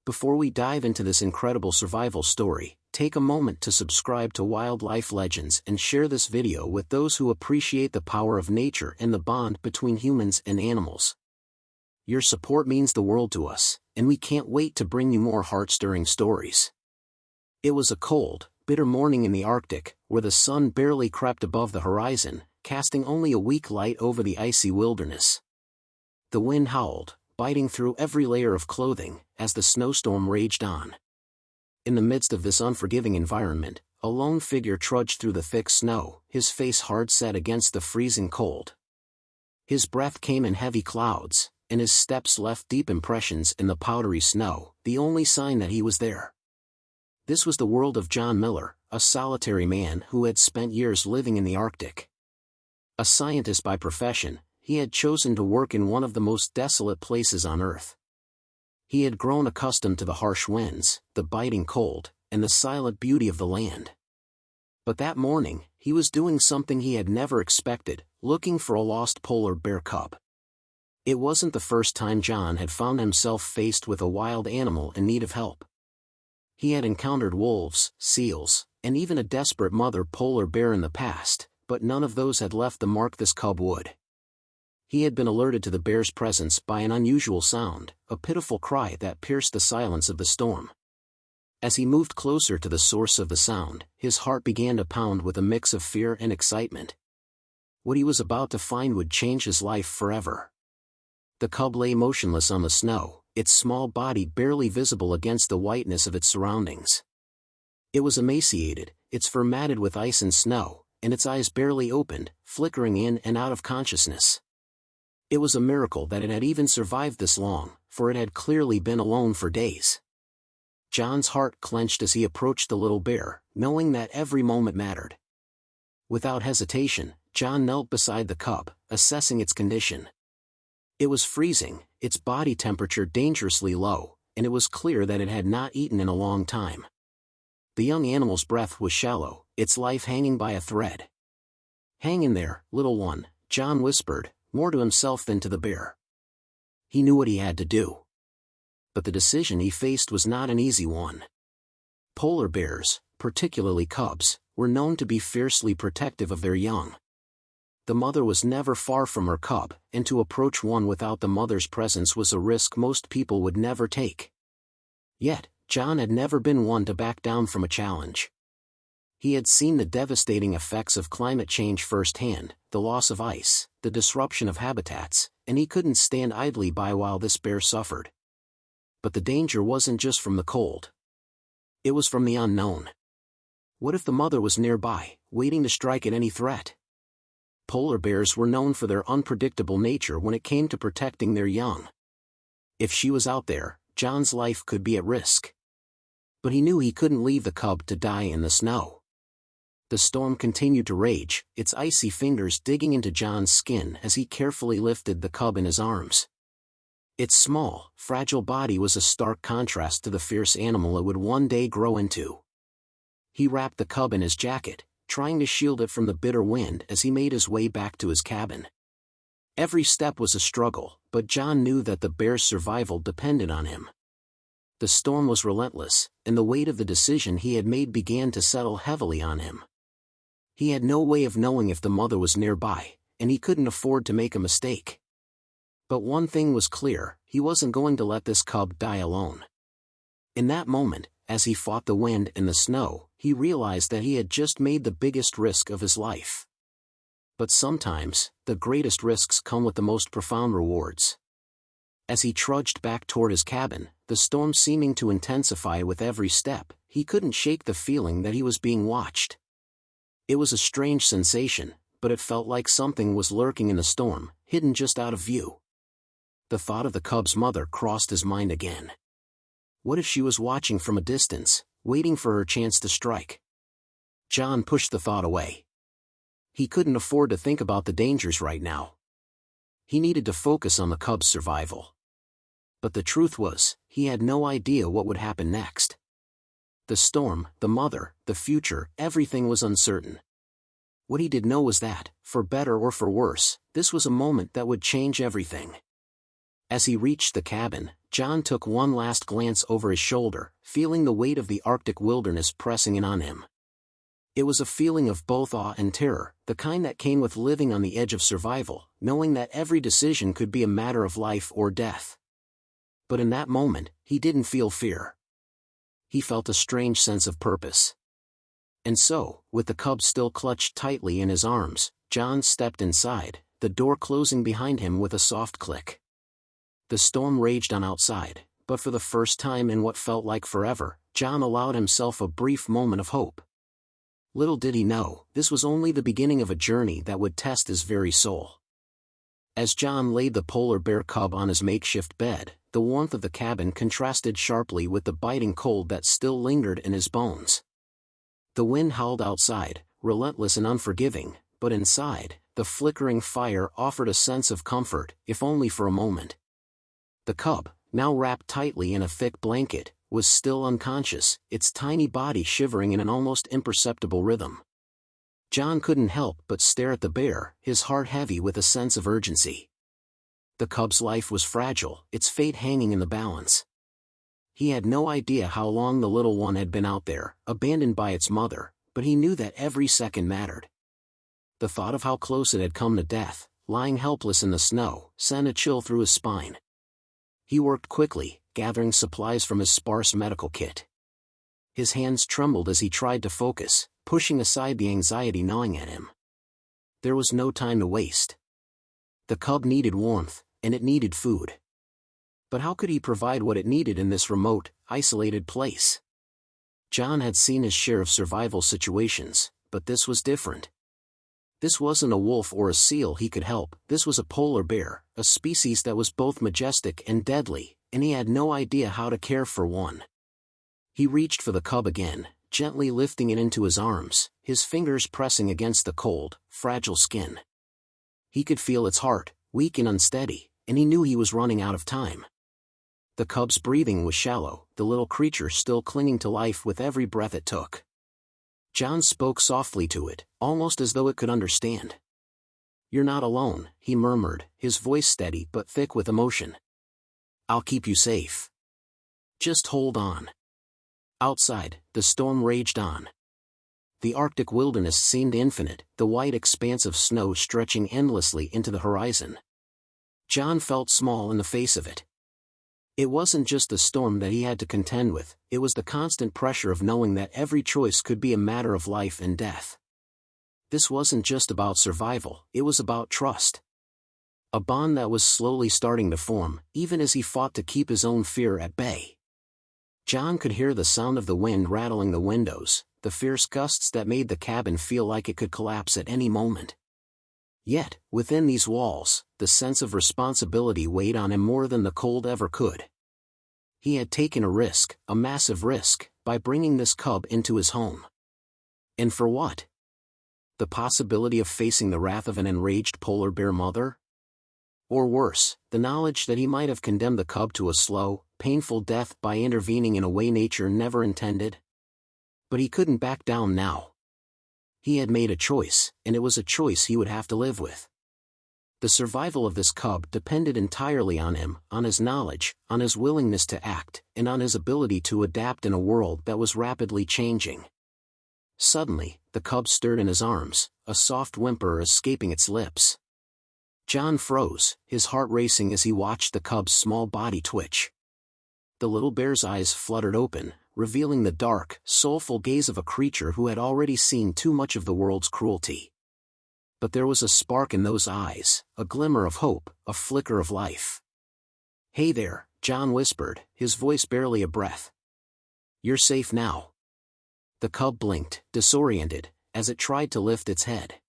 Before we dive into this incredible survival story, take a moment to subscribe to Wildlife Legends and share this video with those who appreciate the power of nature and the bond between humans and animals. Your support means the world to us, and we can't wait to bring you more heart-stirring stories. It was a cold, bitter morning in the Arctic, where the sun barely crept above the horizon, casting only a weak light over the icy wilderness. The wind howled, biting through every layer of clothing, as the snowstorm raged on. In the midst of this unforgiving environment, a lone figure trudged through the thick snow, his face hard set against the freezing cold. His breath came in heavy clouds, and his steps left deep impressions in the powdery snow, the only sign that he was there. This was the world of John Miller, a solitary man who had spent years living in the Arctic. A scientist by profession, he had chosen to work in one of the most desolate places on Earth. He had grown accustomed to the harsh winds, the biting cold, and the silent beauty of the land. But that morning, he was doing something he had never expected, looking for a lost polar bear cub. It wasn't the first time John had found himself faced with a wild animal in need of help. He had encountered wolves, seals, and even a desperate mother polar bear in the past, but none of those had left the mark this cub would. He had been alerted to the bear's presence by an unusual sound, a pitiful cry that pierced the silence of the storm. As he moved closer to the source of the sound, his heart began to pound with a mix of fear and excitement. What he was about to find would change his life forever. The cub lay motionless on the snow, its small body barely visible against the whiteness of its surroundings. It was emaciated, its fur matted with ice and snow, and its eyes barely opened, flickering in and out of consciousness. It was a miracle that it had even survived this long, for it had clearly been alone for days. John's heart clenched as he approached the little bear, knowing that every moment mattered. Without hesitation, John knelt beside the cub, assessing its condition. It was freezing, its body temperature dangerously low, and it was clear that it had not eaten in a long time. The young animal's breath was shallow, its life hanging by a thread. "Hang in there, little one," John whispered, more to himself than to the bear. He knew what he had to do. But the decision he faced was not an easy one. Polar bears, particularly cubs, were known to be fiercely protective of their young. The mother was never far from her cub, and to approach one without the mother's presence was a risk most people would never take. Yet, John had never been one to back down from a challenge. He had seen the devastating effects of climate change firsthand, the loss of ice, the disruption of habitats, and he couldn't stand idly by while this bear suffered. But the danger wasn't just from the cold. It was from the unknown. What if the mother was nearby, waiting to strike at any threat? Polar bears were known for their unpredictable nature when it came to protecting their young. If she was out there, John's life could be at risk. But he knew he couldn't leave the cub to die in the snow. The storm continued to rage, its icy fingers digging into John's skin as he carefully lifted the cub in his arms. Its small, fragile body was a stark contrast to the fierce animal it would one day grow into. He wrapped the cub in his jacket, trying to shield it from the bitter wind as he made his way back to his cabin. Every step was a struggle, but John knew that the bear's survival depended on him. The storm was relentless, and the weight of the decision he had made began to settle heavily on him. He had no way of knowing if the mother was nearby, and he couldn't afford to make a mistake. But one thing was clear, he wasn't going to let this cub die alone. In that moment, as he fought the wind and the snow, he realized that he had just made the biggest risk of his life. But sometimes, the greatest risks come with the most profound rewards. As he trudged back toward his cabin, the storm seeming to intensify with every step, he couldn't shake the feeling that he was being watched. It was a strange sensation, but it felt like something was lurking in the storm, hidden just out of view. The thought of the cub's mother crossed his mind again. What if she was watching from a distance, waiting for her chance to strike? John pushed the thought away. He couldn't afford to think about the dangers right now. He needed to focus on the cub's survival. But the truth was, he had no idea what would happen next. The storm, the mother, the future, everything was uncertain. What he did know was that, for better or for worse, this was a moment that would change everything. As he reached the cabin, John took one last glance over his shoulder, feeling the weight of the Arctic wilderness pressing in on him. It was a feeling of both awe and terror, the kind that came with living on the edge of survival, knowing that every decision could be a matter of life or death. But in that moment, he didn't feel fear. He felt a strange sense of purpose. And so, with the cub still clutched tightly in his arms, John stepped inside, the door closing behind him with a soft click. The storm raged on outside, but for the first time in what felt like forever, John allowed himself a brief moment of hope. Little did he know, this was only the beginning of a journey that would test his very soul. As John laid the polar bear cub on his makeshift bed, the warmth of the cabin contrasted sharply with the biting cold that still lingered in his bones. The wind howled outside, relentless and unforgiving, but inside, the flickering fire offered a sense of comfort, if only for a moment. The cub, now wrapped tightly in a thick blanket, was still unconscious, its tiny body shivering in an almost imperceptible rhythm. John couldn't help but stare at the bear, his heart heavy with a sense of urgency. The cub's life was fragile, its fate hanging in the balance. He had no idea how long the little one had been out there, abandoned by its mother, but he knew that every second mattered. The thought of how close it had come to death, lying helpless in the snow, sent a chill through his spine. He worked quickly, gathering supplies from his sparse medical kit. His hands trembled as he tried to focus, pushing aside the anxiety gnawing at him. There was no time to waste. The cub needed warmth, and it needed food. But how could he provide what it needed in this remote, isolated place? John had seen his share of survival situations, but this was different. This wasn't a wolf or a seal he could help, this was a polar bear, a species that was both majestic and deadly, and he had no idea how to care for one. He reached for the cub again, gently lifting it into his arms, his fingers pressing against the cold, fragile skin. He could feel its heart, weak and unsteady, and he knew he was running out of time. The cub's breathing was shallow, the little creature still clinging to life with every breath it took. John spoke softly to it, almost as though it could understand. "You're not alone," he murmured, his voice steady but thick with emotion. "I'll keep you safe. Just hold on." Outside, the storm raged on. The Arctic wilderness seemed infinite, the white expanse of snow stretching endlessly into the horizon. John felt small in the face of it. It wasn't just the storm that he had to contend with, it was the constant pressure of knowing that every choice could be a matter of life and death. This wasn't just about survival, it was about trust. A bond that was slowly starting to form, even as he fought to keep his own fear at bay. John could hear the sound of the wind rattling the windows, the fierce gusts that made the cabin feel like it could collapse at any moment. Yet, within these walls, the sense of responsibility weighed on him more than the cold ever could. He had taken a risk, a massive risk, by bringing this cub into his home. And for what? The possibility of facing the wrath of an enraged polar bear mother? Or worse, the knowledge that he might have condemned the cub to a slow, painful death by intervening in a way nature never intended? But he couldn't back down now. He had made a choice, and it was a choice he would have to live with. The survival of this cub depended entirely on him, on his knowledge, on his willingness to act, and on his ability to adapt in a world that was rapidly changing. Suddenly, the cub stirred in his arms, a soft whimper escaping its lips. John froze, his heart racing as he watched the cub's small body twitch. The little bear's eyes fluttered open, revealing the dark, soulful gaze of a creature who had already seen too much of the world's cruelty. But there was a spark in those eyes, a glimmer of hope, a flicker of life. "Hey there," John whispered, his voice barely a breath. "You're safe now." The cub blinked, disoriented, as it tried to lift its head.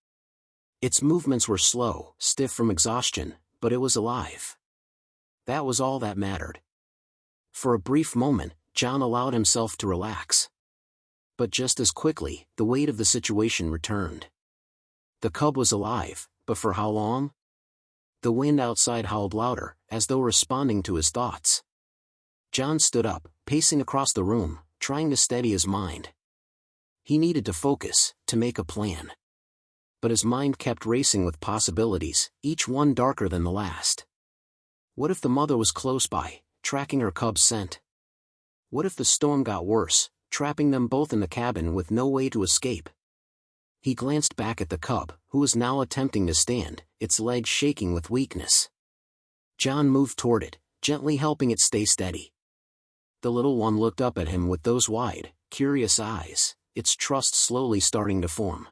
Its movements were slow, stiff from exhaustion, but it was alive. That was all that mattered. For a brief moment, John allowed himself to relax. But just as quickly, the weight of the situation returned. The cub was alive, but for how long? The wind outside howled louder, as though responding to his thoughts. John stood up, pacing across the room, trying to steady his mind. He needed to focus, to make a plan. But his mind kept racing with possibilities, each one darker than the last. What if the mother was close by, tracking her cub's scent. What if the storm got worse, trapping them both in the cabin with no way to escape? He glanced back at the cub, who was now attempting to stand, its legs shaking with weakness. John moved toward it, gently helping it stay steady. The little one looked up at him with those wide, curious eyes, its trust slowly starting to form.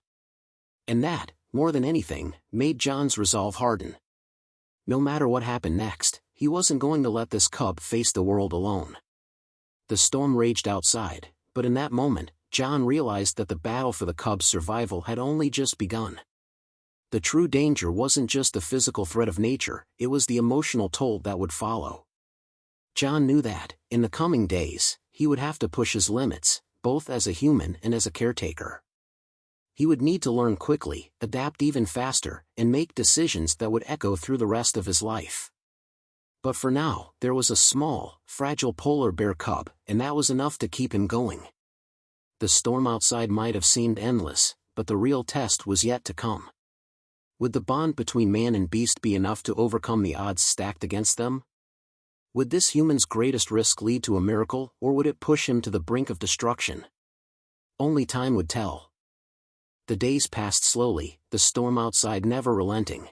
And that, more than anything, made John's resolve harden. No matter what happened next, he wasn't going to let this cub face the world alone. The storm raged outside, but in that moment, John realized that the battle for the cub's survival had only just begun. The true danger wasn't just the physical threat of nature, it was the emotional toll that would follow. John knew that, in the coming days, he would have to push his limits, both as a human and as a caretaker. He would need to learn quickly, adapt even faster, and make decisions that would echo through the rest of his life. But for now, there was a small, fragile polar bear cub, and that was enough to keep him going. The storm outside might have seemed endless, but the real test was yet to come. Would the bond between man and beast be enough to overcome the odds stacked against them? Would this human's greatest risk lead to a miracle, or would it push him to the brink of destruction? Only time would tell. The days passed slowly, the storm outside never relenting.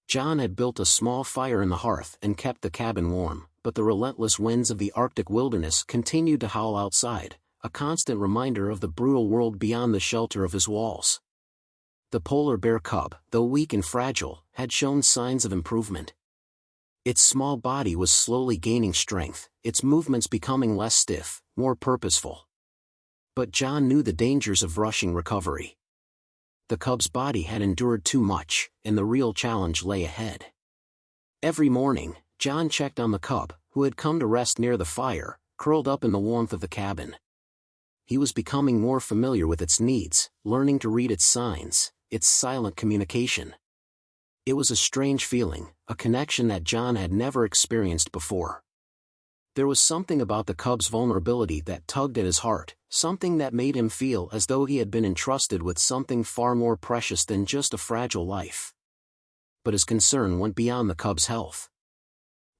John had built a small fire in the hearth and kept the cabin warm, but the relentless winds of the Arctic wilderness continued to howl outside, a constant reminder of the brutal world beyond the shelter of his walls. The polar bear cub, though weak and fragile, had shown signs of improvement. Its small body was slowly gaining strength, its movements becoming less stiff, more purposeful. But John knew the dangers of rushing recovery. The cub's body had endured too much, and the real challenge lay ahead. Every morning, John checked on the cub, who had come to rest near the fire, curled up in the warmth of the cabin. He was becoming more familiar with its needs, learning to read its signs, its silent communication. It was a strange feeling, a connection that John had never experienced before. There was something about the cub's vulnerability that tugged at his heart, something that made him feel as though he had been entrusted with something far more precious than just a fragile life. But his concern went beyond the cub's health.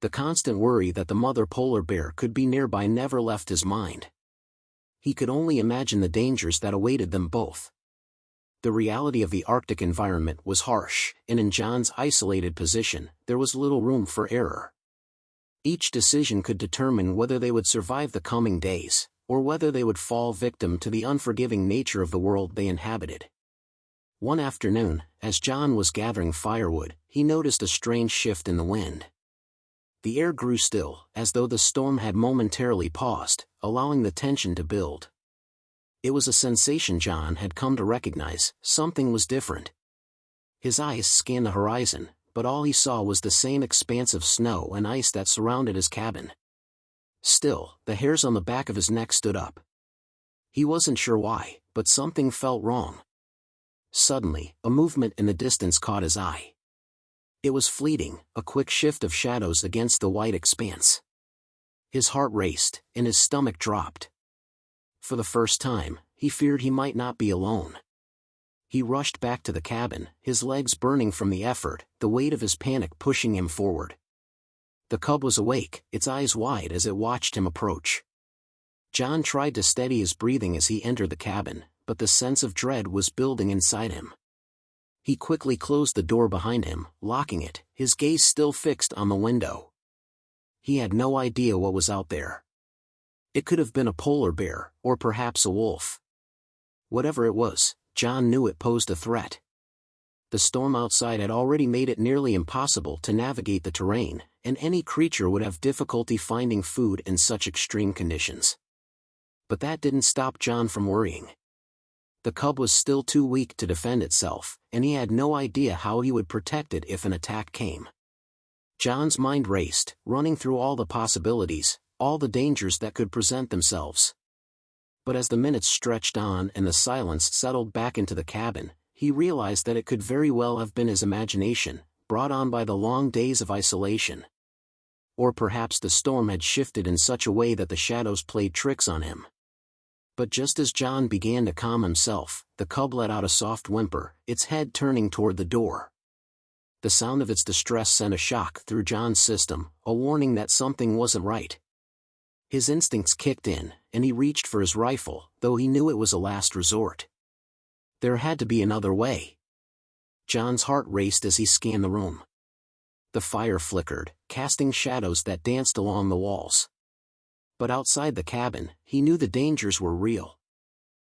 The constant worry that the mother polar bear could be nearby never left his mind. He could only imagine the dangers that awaited them both. The reality of the Arctic environment was harsh, and in John's isolated position, there was little room for error. Each decision could determine whether they would survive the coming days, or whether they would fall victim to the unforgiving nature of the world they inhabited. One afternoon, as John was gathering firewood, he noticed a strange shift in the wind. The air grew still, as though the storm had momentarily paused, allowing the tension to build. It was a sensation John had come to recognize, something was different. His eyes scanned the horizon, but all he saw was the same expanse of snow and ice that surrounded his cabin. Still, the hairs on the back of his neck stood up. He wasn't sure why, but something felt wrong. Suddenly, a movement in the distance caught his eye. It was fleeting, a quick shift of shadows against the white expanse. His heart raced, and his stomach dropped. For the first time, he feared he might not be alone. He rushed back to the cabin, his legs burning from the effort, the weight of his panic pushing him forward. The cub was awake, its eyes wide as it watched him approach. John tried to steady his breathing as he entered the cabin, but the sense of dread was building inside him. He quickly closed the door behind him, locking it, his gaze still fixed on the window. He had no idea what was out there. It could have been a polar bear, or perhaps a wolf. Whatever it was, John knew it posed a threat. The storm outside had already made it nearly impossible to navigate the terrain, and any creature would have difficulty finding food in such extreme conditions. But that didn't stop John from worrying. The cub was still too weak to defend itself, and he had no idea how he would protect it if an attack came. John's mind raced, running through all the possibilities, all the dangers that could present themselves. But as the minutes stretched on and the silence settled back into the cabin, he realized that it could very well have been his imagination, brought on by the long days of isolation. Or perhaps the storm had shifted in such a way that the shadows played tricks on him. But just as John began to calm himself, the cub let out a soft whimper, its head turning toward the door. The sound of its distress sent a shock through John's system, a warning that something wasn't right. His instincts kicked in, and he reached for his rifle, though he knew it was a last resort. There had to be another way. John's heart raced as he scanned the room. The fire flickered, casting shadows that danced along the walls. But outside the cabin, he knew the dangers were real.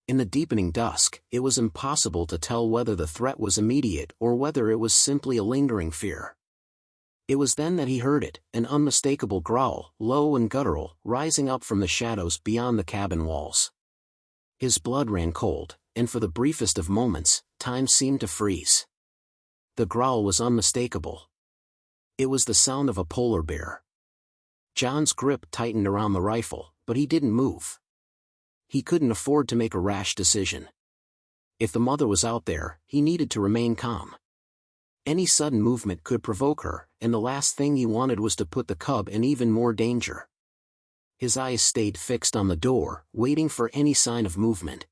In the deepening dusk, it was impossible to tell whether the threat was immediate or whether it was simply a lingering fear. It was then that he heard it, an unmistakable growl, low and guttural, rising up from the shadows beyond the cabin walls. His blood ran cold, and for the briefest of moments, time seemed to freeze. The growl was unmistakable. It was the sound of a polar bear. John's grip tightened around the rifle, but he didn't move. He couldn't afford to make a rash decision. If the mother was out there, he needed to remain calm. Any sudden movement could provoke her, and the last thing he wanted was to put the cub in even more danger. His eyes stayed fixed on the door, waiting for any sign of movement.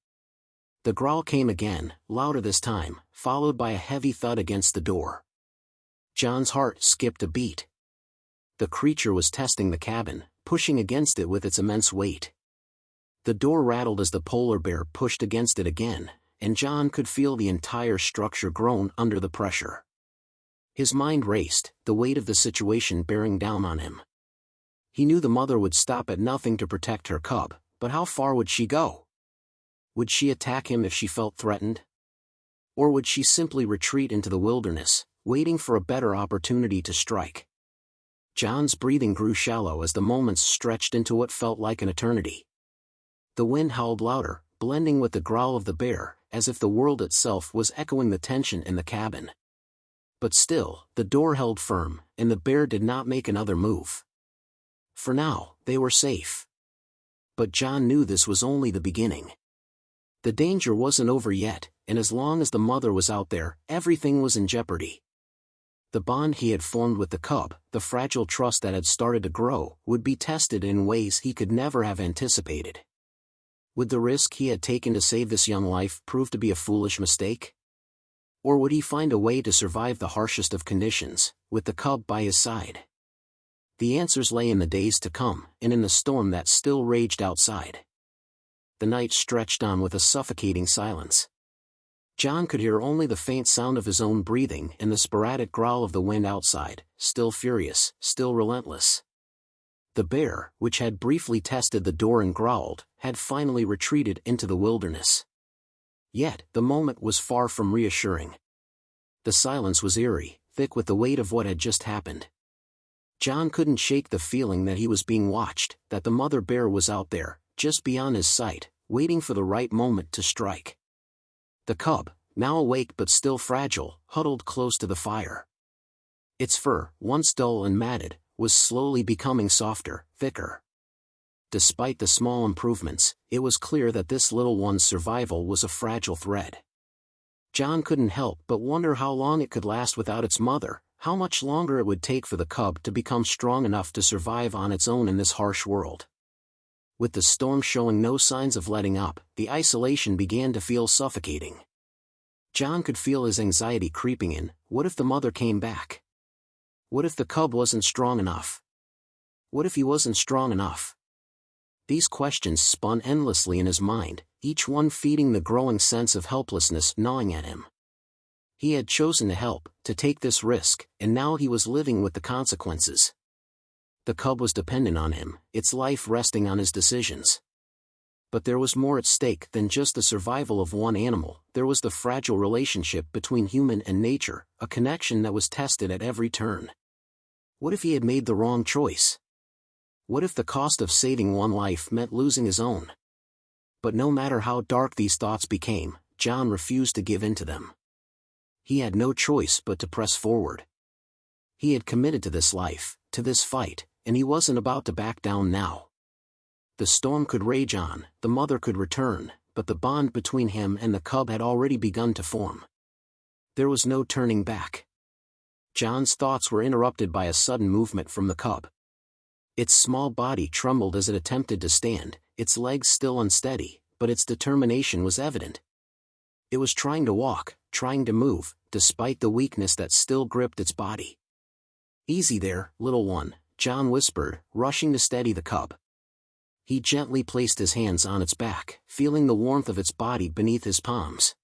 The growl came again, louder this time, followed by a heavy thud against the door. John's heart skipped a beat. The creature was testing the cabin, pushing against it with its immense weight. The door rattled as the polar bear pushed against it again, and John could feel the entire structure groan under the pressure. His mind raced, the weight of the situation bearing down on him. He knew the mother would stop at nothing to protect her cub, but how far would she go? Would she attack him if she felt threatened? Or would she simply retreat into the wilderness, waiting for a better opportunity to strike? John's breathing grew shallow as the moments stretched into what felt like an eternity. The wind howled louder, blending with the growl of the bear, as if the world itself was echoing the tension in the cabin. But still, the door held firm, and the bear did not make another move. For now, they were safe. But John knew this was only the beginning. The danger wasn't over yet, and as long as the mother was out there, everything was in jeopardy. The bond he had formed with the cub, the fragile trust that had started to grow, would be tested in ways he could never have anticipated. Would the risk he had taken to save this young life prove to be a foolish mistake? Or would he find a way to survive the harshest of conditions, with the cub by his side? The answers lay in the days to come, and in the storm that still raged outside. The night stretched on with a suffocating silence. John could hear only the faint sound of his own breathing and the sporadic growl of the wind outside, still furious, still relentless. The bear, which had briefly tested the door and growled, had finally retreated into the wilderness. Yet, the moment was far from reassuring. The silence was eerie, thick with the weight of what had just happened. John couldn't shake the feeling that he was being watched, that the mother bear was out there, just beyond his sight, waiting for the right moment to strike. The cub, now awake but still fragile, huddled close to the fire. Its fur, once dull and matted, was slowly becoming softer, thicker. Despite the small improvements, it was clear that this little one's survival was a fragile thread. John couldn't help but wonder how long it could last without its mother, how much longer it would take for the cub to become strong enough to survive on its own in this harsh world. With the storm showing no signs of letting up, the isolation began to feel suffocating. John could feel his anxiety creeping in. What if the mother came back? What if the cub wasn't strong enough? What if he wasn't strong enough? These questions spun endlessly in his mind, each one feeding the growing sense of helplessness gnawing at him. He had chosen to help, to take this risk, and now he was living with the consequences. The cub was dependent on him, its life resting on his decisions. But there was more at stake than just the survival of one animal. There was the fragile relationship between human and nature, a connection that was tested at every turn. What if he had made the wrong choice? What if the cost of saving one life meant losing his own? But no matter how dark these thoughts became, John refused to give in to them. He had no choice but to press forward. He had committed to this life, to this fight, and he wasn't about to back down now. The storm could rage on, the mother could return, but the bond between him and the cub had already begun to form. There was no turning back. John's thoughts were interrupted by a sudden movement from the cub. Its small body trembled as it attempted to stand, its legs still unsteady, but its determination was evident. It was trying to walk, trying to move, despite the weakness that still gripped its body. "Easy there, little one," John whispered, rushing to steady the cub. He gently placed his hands on its back, feeling the warmth of its body beneath his palms.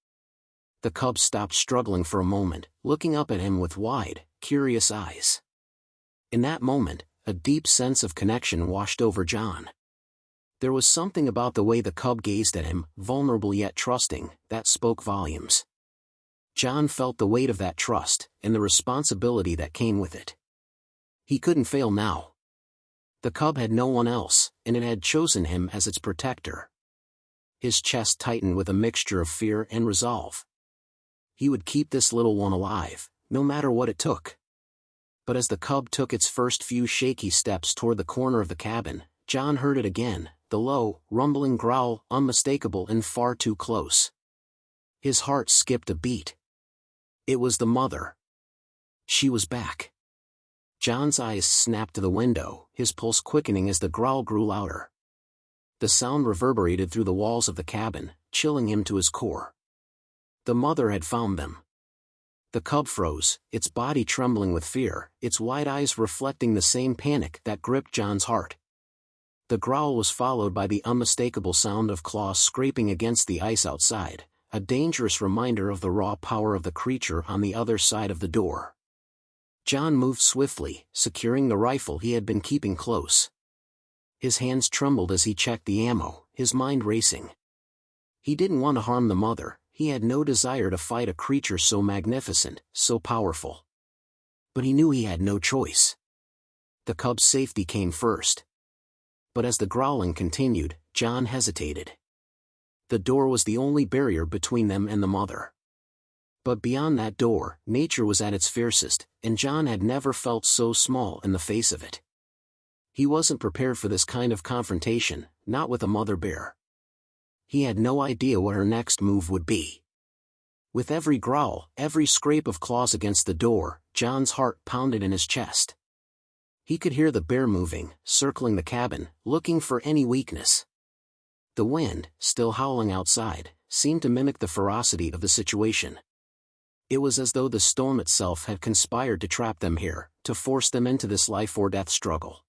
The cub stopped struggling for a moment, looking up at him with wide, curious eyes. In that moment, a deep sense of connection washed over John. There was something about the way the cub gazed at him, vulnerable yet trusting, that spoke volumes. John felt the weight of that trust, and the responsibility that came with it. He couldn't fail now. The cub had no one else, and it had chosen him as its protector. His chest tightened with a mixture of fear and resolve. He would keep this little one alive, no matter what it took. But as the cub took its first few shaky steps toward the corner of the cabin, John heard it again, the low, rumbling growl, unmistakable and far too close. His heart skipped a beat. It was the mother. She was back. John's eyes snapped to the window, his pulse quickening as the growl grew louder. The sound reverberated through the walls of the cabin, chilling him to his core. The mother had found them. The cub froze, its body trembling with fear, its wide eyes reflecting the same panic that gripped John's heart. The growl was followed by the unmistakable sound of claws scraping against the ice outside, a dangerous reminder of the raw power of the creature on the other side of the door. John moved swiftly, securing the rifle he had been keeping close. His hands trembled as he checked the ammo, his mind racing. He didn't want to harm the mother, he had no desire to fight a creature so magnificent, so powerful. But he knew he had no choice. The cub's safety came first. But as the growling continued, John hesitated. The door was the only barrier between them and the mother. But beyond that door, nature was at its fiercest, and John had never felt so small in the face of it. He wasn't prepared for this kind of confrontation, not with a mother bear. He had no idea what her next move would be. With every growl, every scrape of claws against the door, John's heart pounded in his chest. He could hear the bear moving, circling the cabin, looking for any weakness. The wind, still howling outside, seemed to mimic the ferocity of the situation. It was as though the storm itself had conspired to trap them here, to force them into this life-or-death struggle.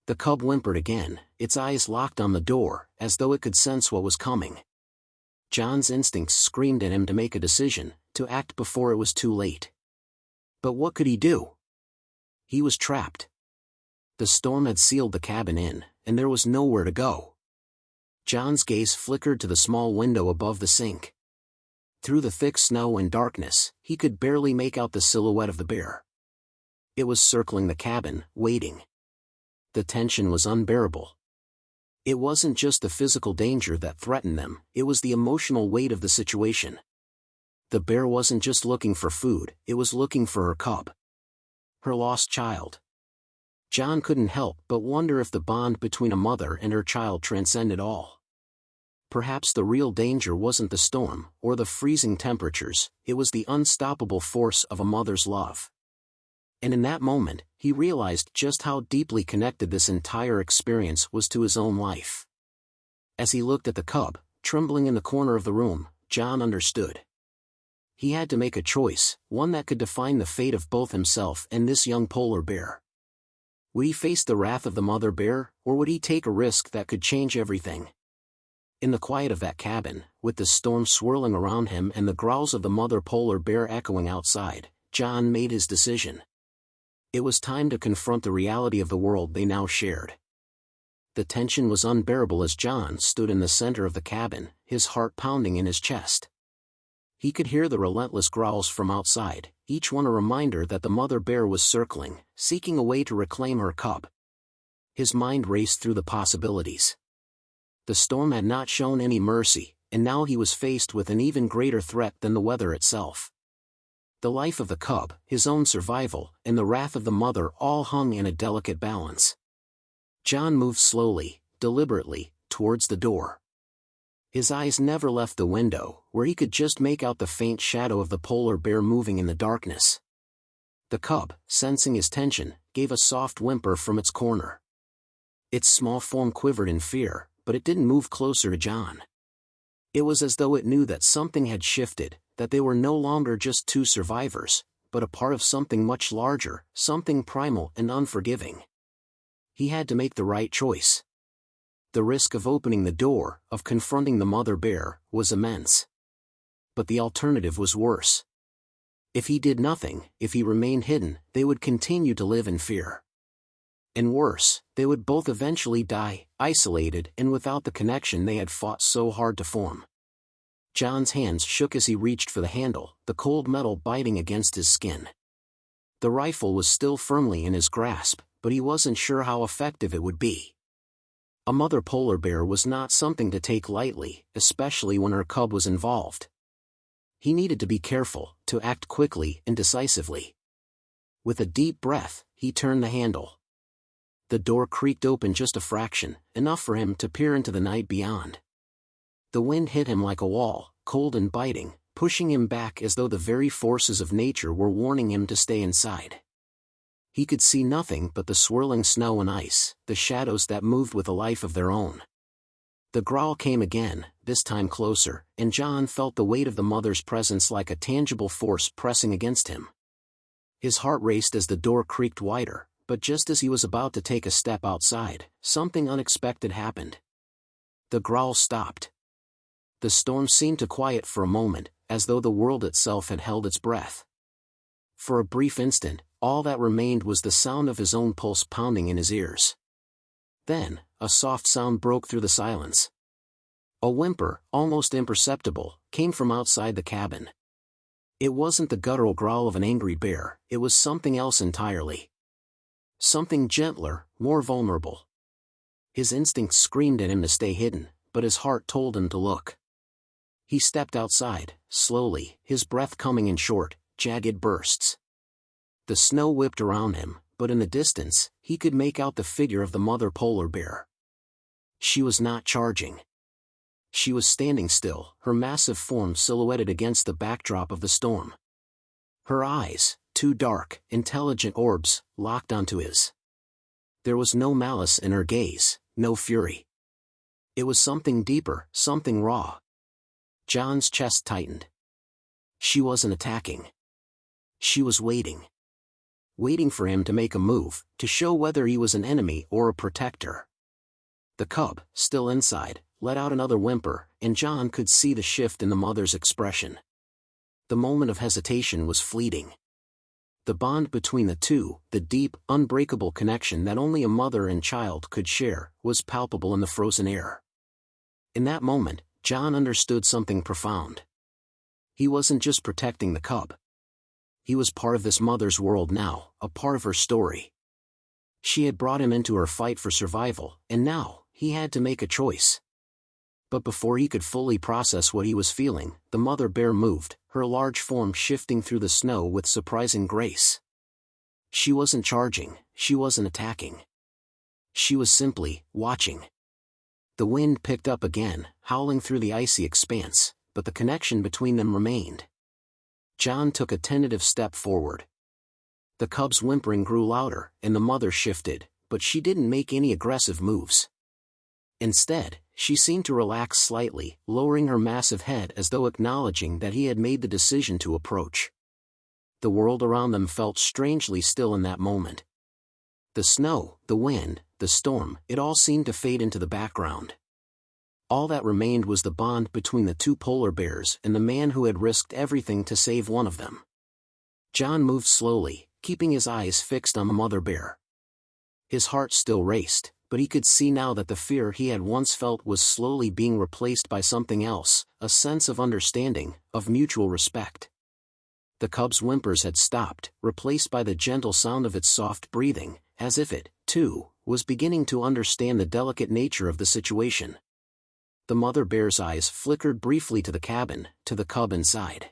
The cub whimpered again, its eyes locked on the door, as though it could sense what was coming. John's instincts screamed at him to make a decision, to act before it was too late. But what could he do? He was trapped. The storm had sealed the cabin in, and there was nowhere to go. John's gaze flickered to the small window above the sink. Through the thick snow and darkness, he could barely make out the silhouette of the bear. It was circling the cabin, waiting. The tension was unbearable. It wasn't just the physical danger that threatened them, it was the emotional weight of the situation. The bear wasn't just looking for food, it was looking for her cub. Her lost child. John couldn't help but wonder if the bond between a mother and her child transcended all. Perhaps the real danger wasn't the storm, or the freezing temperatures, it was the unstoppable force of a mother's love. And in that moment, he realized just how deeply connected this entire experience was to his own life. As he looked at the cub, trembling in the corner of the room, John understood. He had to make a choice, one that could define the fate of both himself and this young polar bear. Would he face the wrath of the mother bear, or would he take a risk that could change everything? In the quiet of that cabin, with the storm swirling around him and the growls of the mother polar bear echoing outside, John made his decision. It was time to confront the reality of the world they now shared. The tension was unbearable as John stood in the center of the cabin, his heart pounding in his chest. He could hear the relentless growls from outside, each one a reminder that the mother bear was circling, seeking a way to reclaim her cub. His mind raced through the possibilities. The storm had not shown any mercy, and now he was faced with an even greater threat than the weather itself. The life of the cub, his own survival, and the wrath of the mother all hung in a delicate balance. John moved slowly, deliberately, towards the door. His eyes never left the window, where he could just make out the faint shadow of the polar bear moving in the darkness. The cub, sensing his tension, gave a soft whimper from its corner. Its small form quivered in fear, but it didn't move closer to John. It was as though it knew that something had shifted, that they were no longer just two survivors, but a part of something much larger, something primal and unforgiving. He had to make the right choice. The risk of opening the door, of confronting the mother bear, was immense. But the alternative was worse. If he did nothing, if he remained hidden, they would continue to live in fear. And worse, they would both eventually die, isolated and without the connection they had fought so hard to form. John's hands shook as he reached for the handle, the cold metal biting against his skin. The rifle was still firmly in his grasp, but he wasn't sure how effective it would be. A mother polar bear was not something to take lightly, especially when her cub was involved. He needed to be careful, to act quickly and decisively. With a deep breath, he turned the handle. The door creaked open just a fraction, enough for him to peer into the night beyond. The wind hit him like a wall, cold and biting, pushing him back as though the very forces of nature were warning him to stay inside. He could see nothing but the swirling snow and ice, the shadows that moved with a life of their own. The growl came again, this time closer, and John felt the weight of the mother's presence like a tangible force pressing against him. His heart raced as the door creaked wider, but just as he was about to take a step outside, something unexpected happened. The growl stopped. The storm seemed to quiet for a moment, as though the world itself had held its breath. For a brief instant, all that remained was the sound of his own pulse pounding in his ears. Then, a soft sound broke through the silence. A whimper, almost imperceptible, came from outside the cabin. It wasn't the guttural growl of an angry bear, it was something else entirely. Something gentler, more vulnerable. His instincts screamed at him to stay hidden, but his heart told him to look. He stepped outside, slowly, his breath coming in short, jagged bursts. The snow whipped around him, but in the distance, he could make out the figure of the mother polar bear. She was not charging. She was standing still, her massive form silhouetted against the backdrop of the storm. Her eyes, two dark, intelligent orbs, locked onto his. There was no malice in her gaze, no fury. It was something deeper, something raw. John's chest tightened. She wasn't attacking. She was waiting. Waiting for him to make a move, to show whether he was an enemy or a protector. The cub, still inside, let out another whimper, and John could see the shift in the mother's expression. The moment of hesitation was fleeting. The bond between the two, the deep, unbreakable connection that only a mother and child could share, was palpable in the frozen air. In that moment, John understood something profound. He wasn't just protecting the cub. He was part of this mother's world now, a part of her story. She had brought him into her fight for survival, and now, he had to make a choice. But before he could fully process what he was feeling, the mother bear moved, her large form shifting through the snow with surprising grace. She wasn't charging, she wasn't attacking. She was simply watching. The wind picked up again, howling through the icy expanse, but the connection between them remained. John took a tentative step forward. The cub's whimpering grew louder, and the mother shifted, but she didn't make any aggressive moves. Instead, she seemed to relax slightly, lowering her massive head as though acknowledging that he had made the decision to approach. The world around them felt strangely still in that moment. The snow, the wind, the storm, it all seemed to fade into the background. All that remained was the bond between the two polar bears and the man who had risked everything to save one of them. John moved slowly, keeping his eyes fixed on the mother bear. His heart still raced, but he could see now that the fear he had once felt was slowly being replaced by something else, a sense of understanding, of mutual respect. The cub's whimpers had stopped, replaced by the gentle sound of its soft breathing, as if it, too, was beginning to understand the delicate nature of the situation. The mother bear's eyes flickered briefly to the cabin, to the cub inside.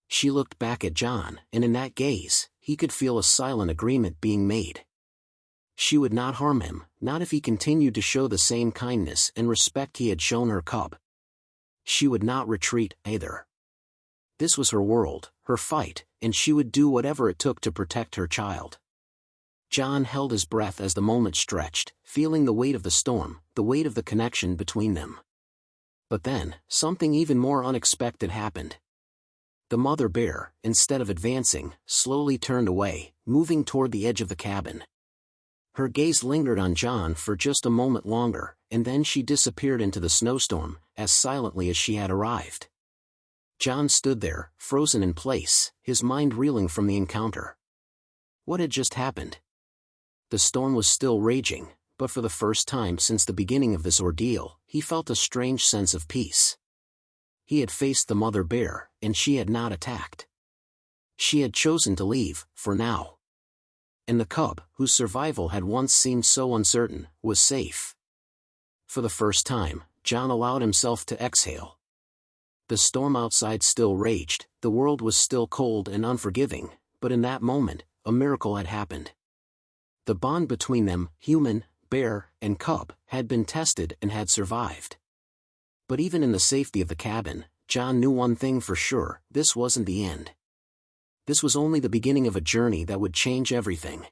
She looked back at John, and in that gaze, he could feel a silent agreement being made. She would not harm him, not if he continued to show the same kindness and respect he had shown her cub. She would not retreat, either. This was her world, her fight, and she would do whatever it took to protect her child. John held his breath as the moment stretched, feeling the weight of the storm, the weight of the connection between them. But then, something even more unexpected happened. The mother bear, instead of advancing, slowly turned away, moving toward the edge of the cabin. Her gaze lingered on John for just a moment longer, and then she disappeared into the snowstorm, as silently as she had arrived. John stood there, frozen in place, his mind reeling from the encounter. What had just happened? The storm was still raging, but for the first time since the beginning of this ordeal, he felt a strange sense of peace. He had faced the mother bear, and she had not attacked. She had chosen to leave, for now. And the cub, whose survival had once seemed so uncertain, was safe. For the first time, John allowed himself to exhale. The storm outside still raged, the world was still cold and unforgiving, but in that moment, a miracle had happened. The bond between them, human, bear, and cub, had been tested and had survived. But even in the safety of the cabin, John knew one thing for sure: this wasn't the end. This was only the beginning of a journey that would change everything.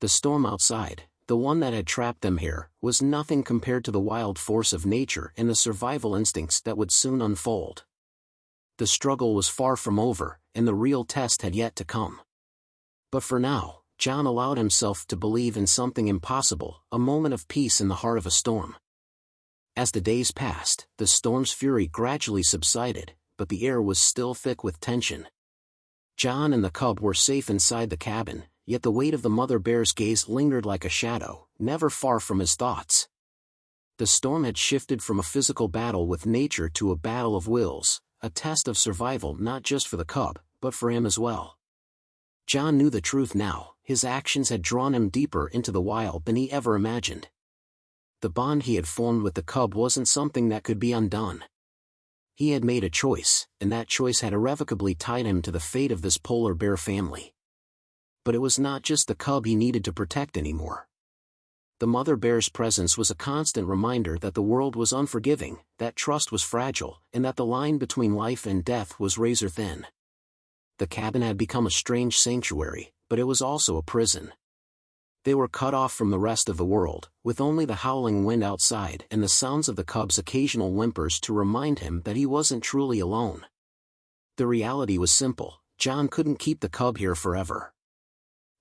The storm outside, the one that had trapped them here, was nothing compared to the wild force of nature and the survival instincts that would soon unfold. The struggle was far from over, and the real test had yet to come. But for now, John allowed himself to believe in something impossible, a moment of peace in the heart of a storm. As the days passed, the storm's fury gradually subsided, but the air was still thick with tension. John and the cub were safe inside the cabin, yet the weight of the mother bear's gaze lingered like a shadow, never far from his thoughts. The storm had shifted from a physical battle with nature to a battle of wills, a test of survival not just for the cub, but for him as well. John knew the truth now: his actions had drawn him deeper into the wild than he ever imagined. The bond he had formed with the cub wasn't something that could be undone. He had made a choice, and that choice had irrevocably tied him to the fate of this polar bear family. But it was not just the cub he needed to protect anymore. The mother bear's presence was a constant reminder that the world was unforgiving, that trust was fragile, and that the line between life and death was razor thin. The cabin had become a strange sanctuary, but it was also a prison. They were cut off from the rest of the world, with only the howling wind outside and the sounds of the cub's occasional whimpers to remind him that he wasn't truly alone. The reality was simple: John couldn't keep the cub here forever.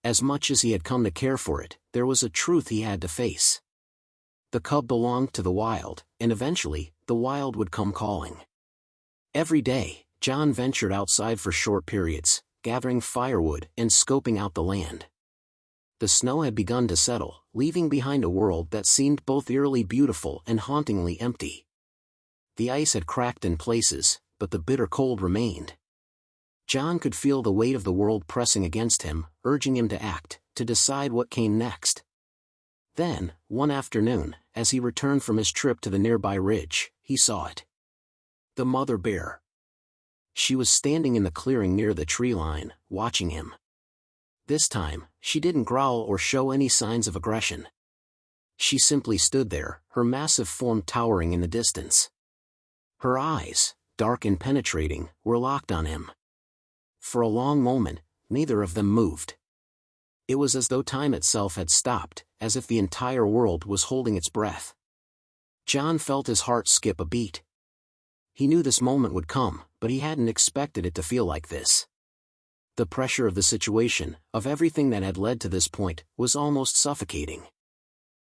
As much as he had come to care for it, there was a truth he had to face. The cub belonged to the wild, and eventually, the wild would come calling. Every day, John ventured outside for short periods, gathering firewood and scoping out the land. The snow had begun to settle, leaving behind a world that seemed both eerily beautiful and hauntingly empty. The ice had cracked in places, but the bitter cold remained. John could feel the weight of the world pressing against him, urging him to act, to decide what came next. Then, one afternoon, as he returned from his trip to the nearby ridge, he saw it. The mother bear. She was standing in the clearing near the tree line, watching him. This time, she didn't growl or show any signs of aggression. She simply stood there, her massive form towering in the distance. Her eyes, dark and penetrating, were locked on him. For a long moment, neither of them moved. It was as though time itself had stopped, as if the entire world was holding its breath. John felt his heart skip a beat. He knew this moment would come, but he hadn't expected it to feel like this. The pressure of the situation, of everything that had led to this point, was almost suffocating.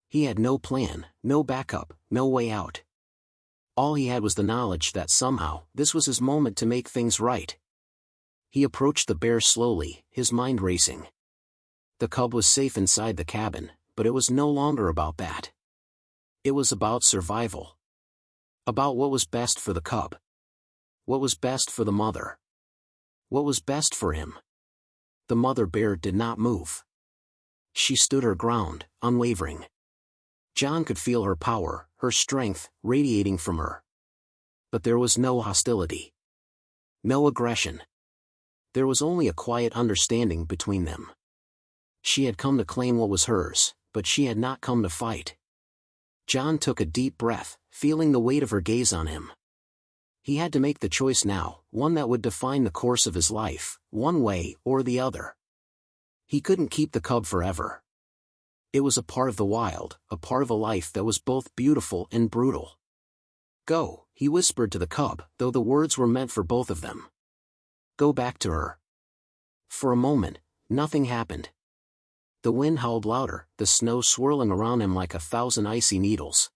He had no plan, no backup, no way out. All he had was the knowledge that somehow, this was his moment to make things right. He approached the bear slowly, his mind racing. The cub was safe inside the cabin, but it was no longer about that. It was about survival. About what was best for the cub. What was best for the mother. What was best for him? The mother bear did not move. She stood her ground, unwavering. John could feel her power, her strength, radiating from her. But there was no hostility. No aggression. There was only a quiet understanding between them. She had come to claim what was hers, but she had not come to fight. John took a deep breath, feeling the weight of her gaze on him. He had to make the choice now, one that would define the course of his life, one way or the other. He couldn't keep the cub forever. It was a part of the wild, a part of a life that was both beautiful and brutal. "Go," he whispered to the cub, though the words were meant for both of them. "Go back to her." For a moment, nothing happened. The wind howled louder, the snow swirling around him like 1,000 icy needles.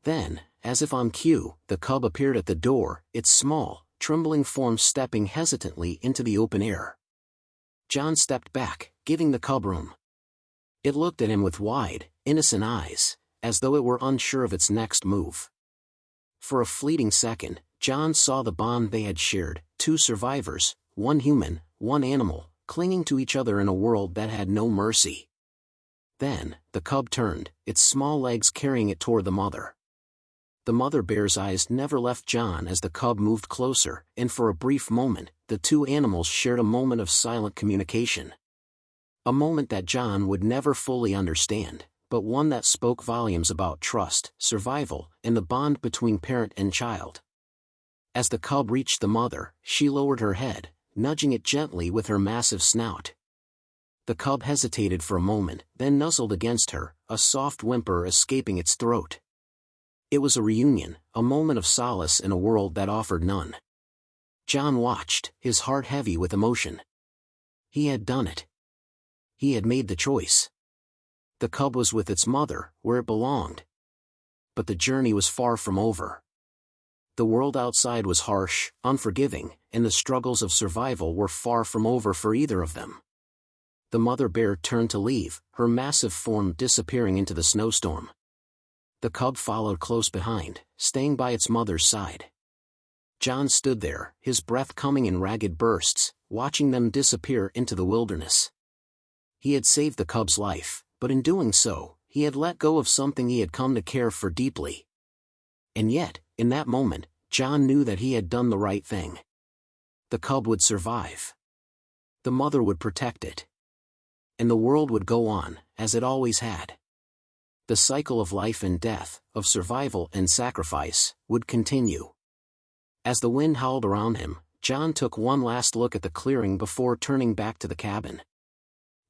Then, as if on cue, the cub appeared at the door, its small, trembling form stepping hesitantly into the open air. John stepped back, giving the cub room. It looked at him with wide, innocent eyes, as though it were unsure of its next move. For a fleeting second, John saw the bond they had shared, two survivors, one human, one animal, clinging to each other in a world that had no mercy. Then, the cub turned, its small legs carrying it toward the mother. The mother bear's eyes never left John as the cub moved closer, and for a brief moment, the two animals shared a moment of silent communication. A moment that John would never fully understand, but one that spoke volumes about trust, survival, and the bond between parent and child. As the cub reached the mother, she lowered her head, nudging it gently with her massive snout. The cub hesitated for a moment, then nuzzled against her, a soft whimper escaping its throat. It was a reunion, a moment of solace in a world that offered none. John watched, his heart heavy with emotion. He had done it. He had made the choice. The cub was with its mother, where it belonged. But the journey was far from over. The world outside was harsh, unforgiving, and the struggles of survival were far from over for either of them. The mother bear turned to leave, her massive form disappearing into the snowstorm. The cub followed close behind, staying by its mother's side. John stood there, his breath coming in ragged bursts, watching them disappear into the wilderness. He had saved the cub's life, but in doing so, he had let go of something he had come to care for deeply. And yet, in that moment, John knew that he had done the right thing. The cub would survive. The mother would protect it. And the world would go on, as it always had. The cycle of life and death, of survival and sacrifice, would continue. As the wind howled around him, John took one last look at the clearing before turning back to the cabin.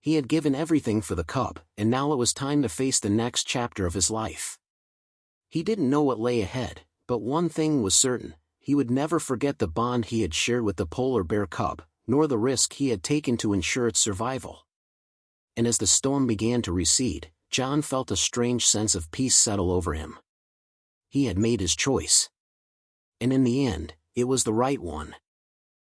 He had given everything for the cub, and now it was time to face the next chapter of his life. He didn't know what lay ahead, but one thing was certain: he would never forget the bond he had shared with the polar bear cub, nor the risk he had taken to ensure its survival. And as the storm began to recede, John felt a strange sense of peace settle over him. He had made his choice. And in the end, it was the right one.